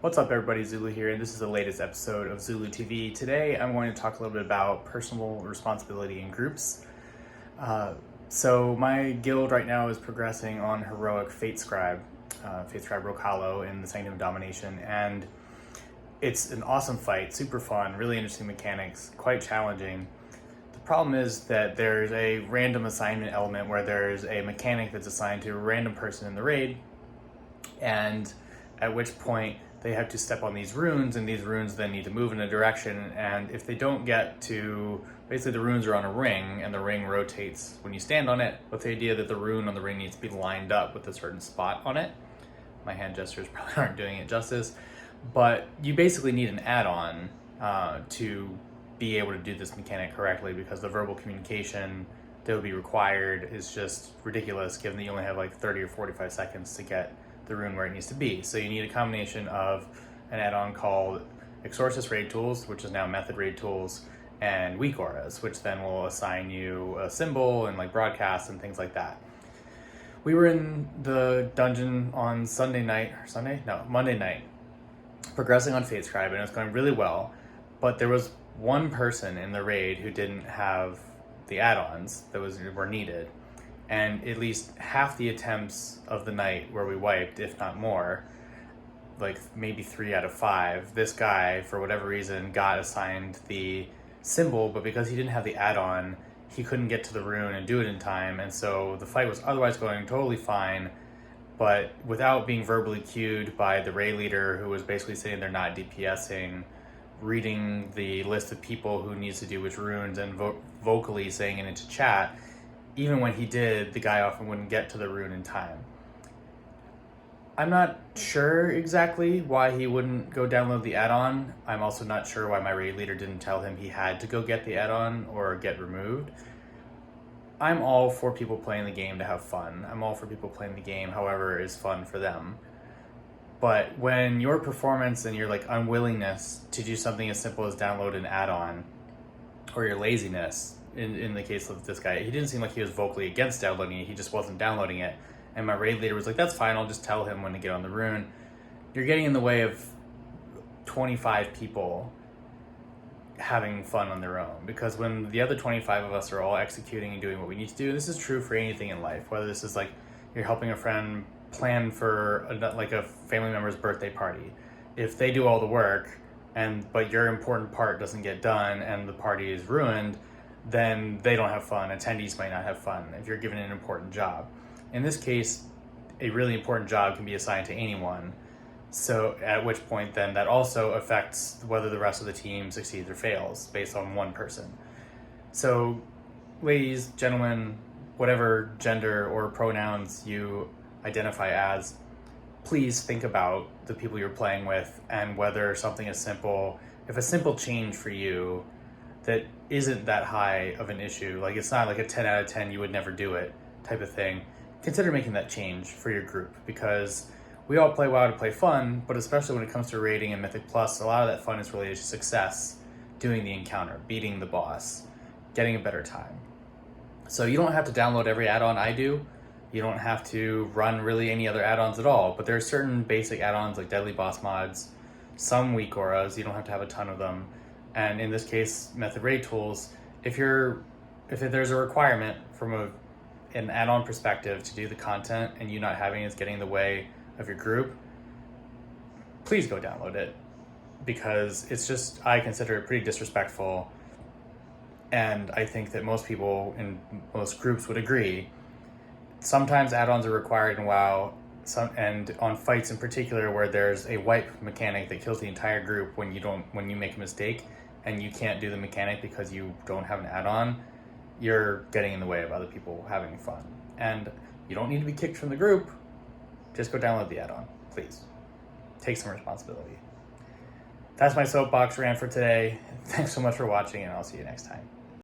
What's up everybody, Zulu here, and this is the latest episode of ZuluTV. Today I'm going to talk a little bit about personal responsibility in groups. So my guild right now is progressing on heroic Fate Scribe Rocalo in the Sanctum of Domination, and it's an awesome fight, super fun, really interesting mechanics, quite challenging. The problem is that there's a random assignment element where there's a mechanic that's assigned to a random person in the raid, and at which point they have to step on these runes, and these runes then need to move in a direction, and if they don't get to, basically the runes are on a ring, and the ring rotates when you stand on it, with the idea that the rune on the ring needs to be lined up with a certain spot on it. My hand gestures probably aren't doing it justice, but you basically need an add-on to be able to do this mechanic correctly, because the verbal communication that would be required is just ridiculous, given that you only have like 30 or 45 seconds to get the rune where it needs to be. So you need a combination of an add-on called Exorcist Raid Tools, which is now Method Raid Tools, and Weak Auras, which then will assign you a symbol and like broadcasts and things like that. We were in the dungeon on Monday night, progressing on Fate Scribe, and it was going really well, but there was one person in the raid who didn't have the add-ons that were needed. And at least half the attempts of the night where we wiped, if not more, like maybe 3 out of 5, this guy, for whatever reason, got assigned the symbol, but because he didn't have the add-on, he couldn't get to the rune and do it in time, and so the fight was otherwise going totally fine, but without being verbally cued by the raid leader, who was basically sitting there not DPSing, reading the list of people who needs to do which runes, and vocally saying it into chat. Even when he did, the guy often wouldn't get to the rune in time. I'm not sure exactly why he wouldn't go download the add-on. I'm also not sure why my raid leader didn't tell him he had to go get the add-on or get removed. I'm all for people playing the game to have fun. I'm all for people playing the game however is fun for them. But when your performance and your unwillingness to do something as simple as download an add-on, or your laziness, in the case of this guy, he didn't seem like he was vocally against downloading it, he just wasn't downloading it. And my raid leader was like, that's fine, I'll just tell him when to get on the rune. You're getting in the way of 25 people having fun on their own, because when the other 25 of us are all executing and doing what we need to do, this is true for anything in life, whether this is like you're helping a friend plan for a family member's birthday party. If they do all the work, but your important part doesn't get done and the party is ruined, then they don't have fun. Attendees might not have fun if you're given an important job. In this case, a really important job can be assigned to anyone. So at which point then that also affects whether the rest of the team succeeds or fails based on one person. So ladies, gentlemen, whatever gender or pronouns you identify as, please think about the people you're playing with and whether something is simple, if a simple change for you that isn't that high of an issue, like it's not like a 10 out of 10 you would never do it type of thing, consider making that change for your group, because we all play WoW to play fun, but especially when it comes to raiding and Mythic Plus, a lot of that fun is related to success, doing the encounter, beating the boss, getting a better time. So you don't have to download every add-on I do, you don't have to run really any other add-ons at all, but there are certain basic add-ons like Deadly Boss mods, some Weak Auras, you don't have to have a ton of them, and in this case, Method Raid Tools. If there's a requirement from an add-on perspective to do the content and you not having it is getting in the way of your group, please go download it, because it's just, I consider it pretty disrespectful, and I think that most people in most groups would agree. Sometimes add-ons are required in WoW, and on fights in particular where there's a wipe mechanic that kills the entire group when you make a mistake and you can't do the mechanic because you don't have an add-on, you're getting in the way of other people having fun. And you don't need to be kicked from the group, just go download the add-on, please. Take some responsibility. That's my soapbox rant for today. Thanks so much for watching, and I'll see you next time.